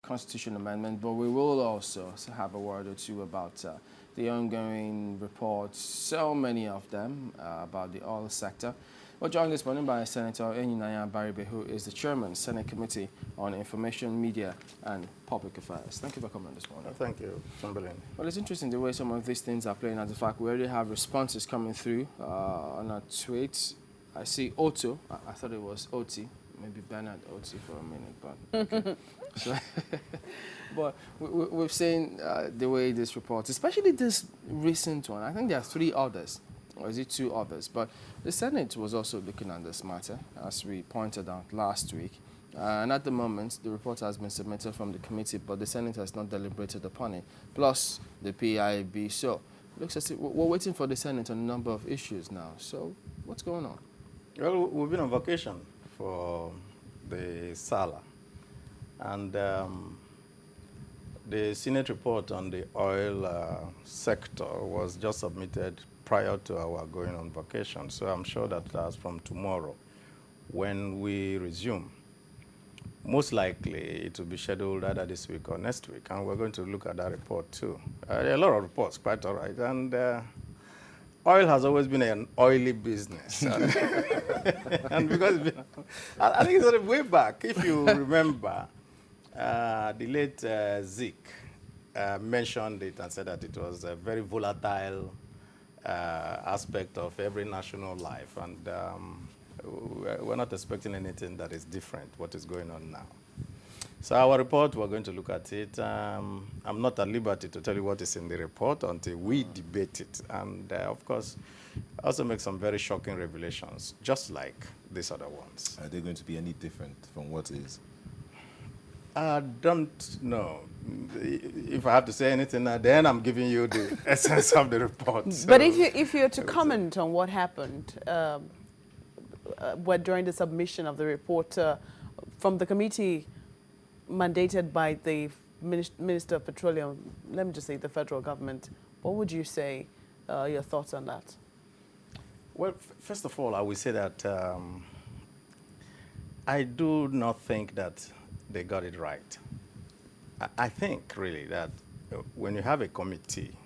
constitution amendment, but we will also have a word or two about the ongoing reports, so many of them, about the oil sector. We're joined this morning by Senator Enyinaya Baribe, who is the chairman, Senate Committee on Information, Media and Public Affairs. Thank you for coming this morning. Thank you, Chamberlain. Well, it's interesting the way some of these things are playing out. The fact we already have responses coming through on our tweets. I see Otto. I thought it was Oti. Maybe Bernard Oti for a minute, but okay. So, but we've seen the way this report, especially this recent one. I think there are 3 others, or is it 2 others? But the Senate was also looking at this matter, as we pointed out last week. And at the moment, the report has been submitted from the committee, but the Senate has not deliberated upon it, plus the PIB. So it looks as if we're waiting for the Senate on a number of issues now. So what's going on? Well, we've been on vacation for the Sala. And the Senate report on the oil sector was just submitted prior to our going on vacation. So I'm sure that that's from tomorrow when we resume. Most likely it will be scheduled either this week or next week, and we're going to look at that report too. There are a lot of reports, quite all right. And oil has always been an oily business. And because I think it's way back, if you remember, the late Zik mentioned it and said that it was a very volatile aspect of every national life. And we're not expecting anything that is different, what is going on now. So our report, we're going to look at it. I'm not at liberty to tell you what is in the report until we debate it. And of course, also make some very shocking revelations, just like these other ones. Are they going to be any different from what is? I don't know. If I have to say anything, then I'm giving you the essence of the report. So but if you're to comment on what happened during the submission of the report from the committee mandated by the Minister of Petroleum, let me just say the federal government, what would you say your thoughts on that? Well, first of all, I will say that I do not think that they got it right. I think really that when you have a committee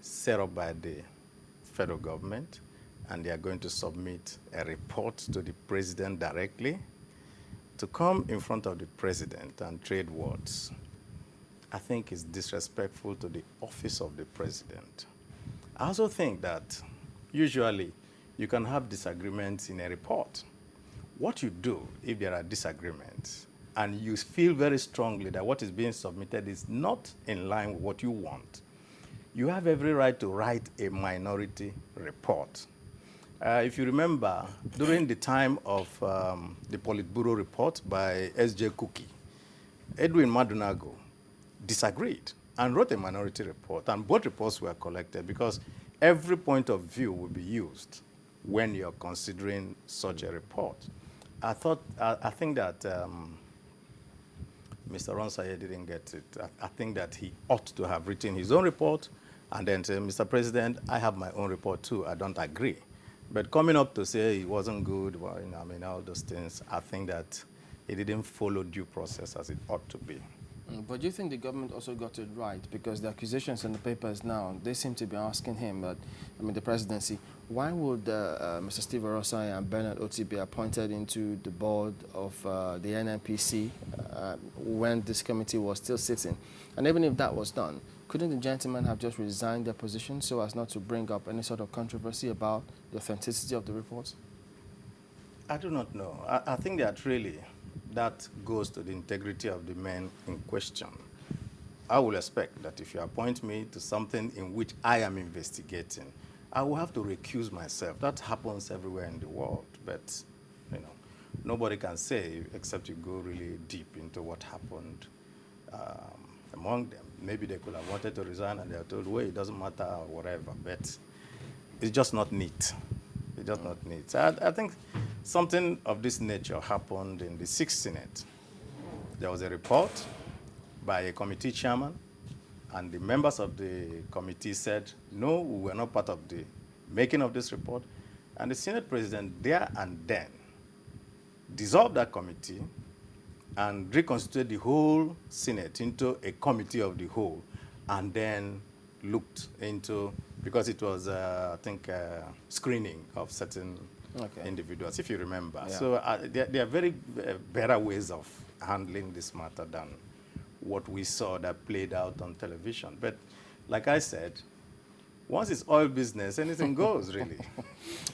set up by the federal government and they are going to submit a report to the president directly, to come in front of the president and trade words, I think is disrespectful to the office of the president. I also think that usually you can have disagreements in a report. What you do if there are disagreements and you feel very strongly that what is being submitted is not in line with what you want, you have every right to write a minority report. If you remember, during the time of the Politburo report by S.J. Kuki, Edwin Madunago disagreed and wrote a minority report, and both reports were collected because every point of view will be used when you're considering such a report. I think that Mr. Oransanye didn't get it. I think that he ought to have written his own report and then say, Mr. President, I have my own report too. I don't agree. But coming up to say it wasn't good, well, you know, I mean, all those things, I think that it didn't follow due process as it ought to be. But do you think the government also got it right? Because the accusations in the papers now, they seem to be asking him, that, I mean, the presidency, why would Mr. Steve Oransanye and Bernard Oti be appointed into the board of the NNPC when this committee was still sitting? And even if that was done, couldn't the gentlemen have just resigned their position so as not to bring up any sort of controversy about the authenticity of the reports? I do not know. I think that really that goes to the integrity of the men in question. I will expect that if you appoint me to something in which I am investigating, I will have to recuse myself. That happens everywhere in the world, but you know, nobody can say except you go really deep into what happened among them. Maybe they could have wanted to resign and they are told, well, it doesn't matter or whatever, but it's just not neat. It's just not neat. So I think something of this nature happened in the 6th Senate. There was a report by a committee chairman, and the members of the committee said, no, we were not part of the making of this report. And the Senate president there and then dissolved that committee, and reconstituted the whole Senate into a committee of the whole, and then looked into, because it was, I think, screening of certain individuals, if you remember. Yeah. So there are very better ways of handling this matter than what we saw that played out on television. But like I said, once it's oil business, anything goes, really.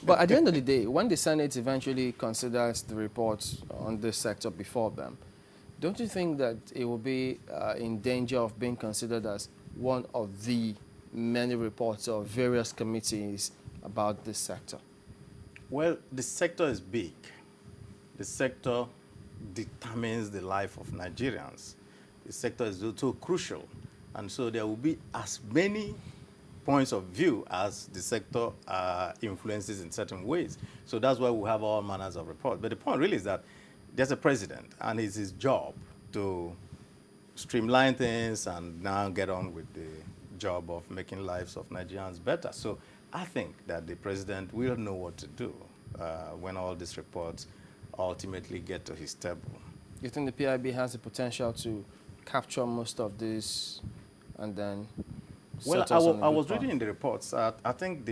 But at the end of the day, when the Senate eventually considers the report on this sector before them, don't you think that it will be in danger of being considered as one of the many reports of various committees about this sector? Well, the sector is big. The sector determines the life of Nigerians. The sector is so crucial. And so there will be as many points of view as the sector influences in certain ways. So that's why we have all manners of reports. But the point really is that there's a president, and it's his job to streamline things and now get on with the job of making lives of Nigerians better. So I think that the president will know what to do when all these reports ultimately get to his table. You think the PIB has the potential to capture most of this and then Well, set us on a I good was path? reading in the reports. I think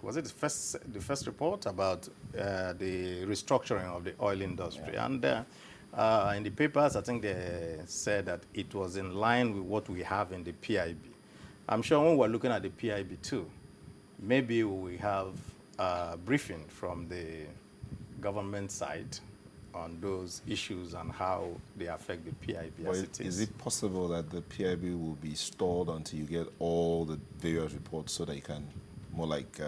was it the first report about the restructuring of the oil industry, and in the papers, I think they said that it was in line with what we have in the PIB. I'm sure when we're looking at the PIB too, maybe we have a briefing from the government side on those issues and how they affect the PIB But as it is. is it possible that the PIB will be stalled until you get all the various reports so that you can more like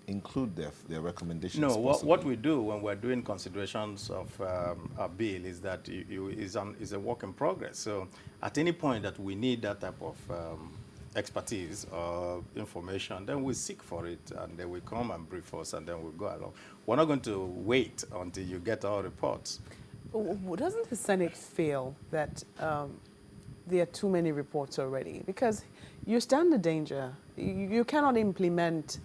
include their recommendations? No, what possibly? we do when we're doing considerations of a bill is that is a work in progress. So at any point that we need that type of expertise or information, then we seek for it, and they will come and brief us, and then we'll go along. We're not going to wait until you get our reports. Doesn't the Senate feel that there are too many reports already? Because you stand the danger. You cannot implement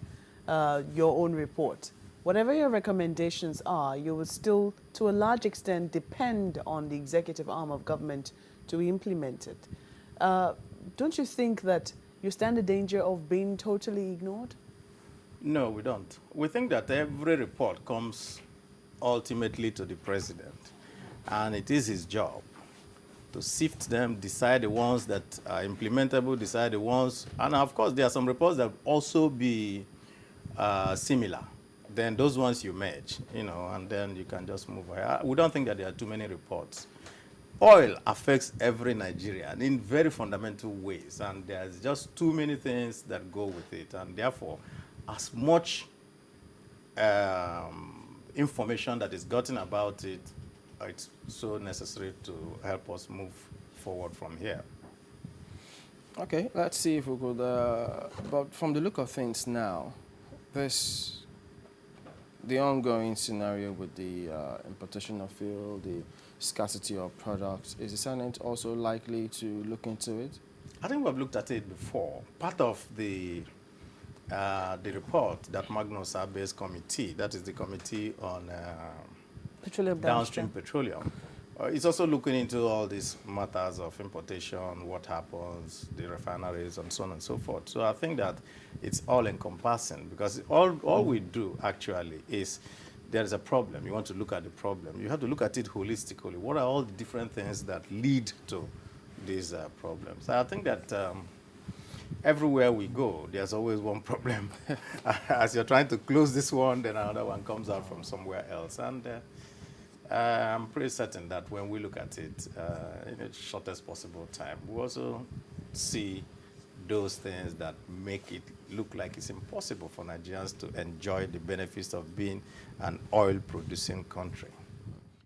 your own report. Whatever your recommendations are, you will still, to a large extent, depend on the executive arm of government to implement it. Don't you think that you stand the danger of being totally ignored? No, we don't. We think that every report comes ultimately to the president, and it is his job to sift them, decide the ones that are implementable, decide the ones, and of course there are some reports that also be similar. Then those ones you merge, and then you can just move ahead. We don't think that there are too many reports. Oil affects every Nigerian in very fundamental ways, and there's just too many things that go with it, and therefore, as much information that is gotten about it, it's so necessary to help us move forward from here. Okay, let's see if we could, but from the look of things now, the ongoing scenario with the importation of fuel, the scarcity of products, is the Senate also likely to look into it? I think we've looked at it before. Part of the report that Magnus Abe's committee, that is the committee on Petroleum downstream petroleum, it's also looking into all these matters of importation, what happens, the refineries, and so on and so forth. So I think that it's all encompassing, because all we do actually is, there is a problem. You want to look at the problem. You have to look at it holistically. What are all the different things that lead to these problems? I think that everywhere we go, there's always one problem. As you're trying to close this one, then another one comes out from somewhere else. And I'm pretty certain that when we look at it in the shortest possible time, we also see those things that make it look like it's impossible for Nigerians to enjoy the benefits of being an oil-producing country.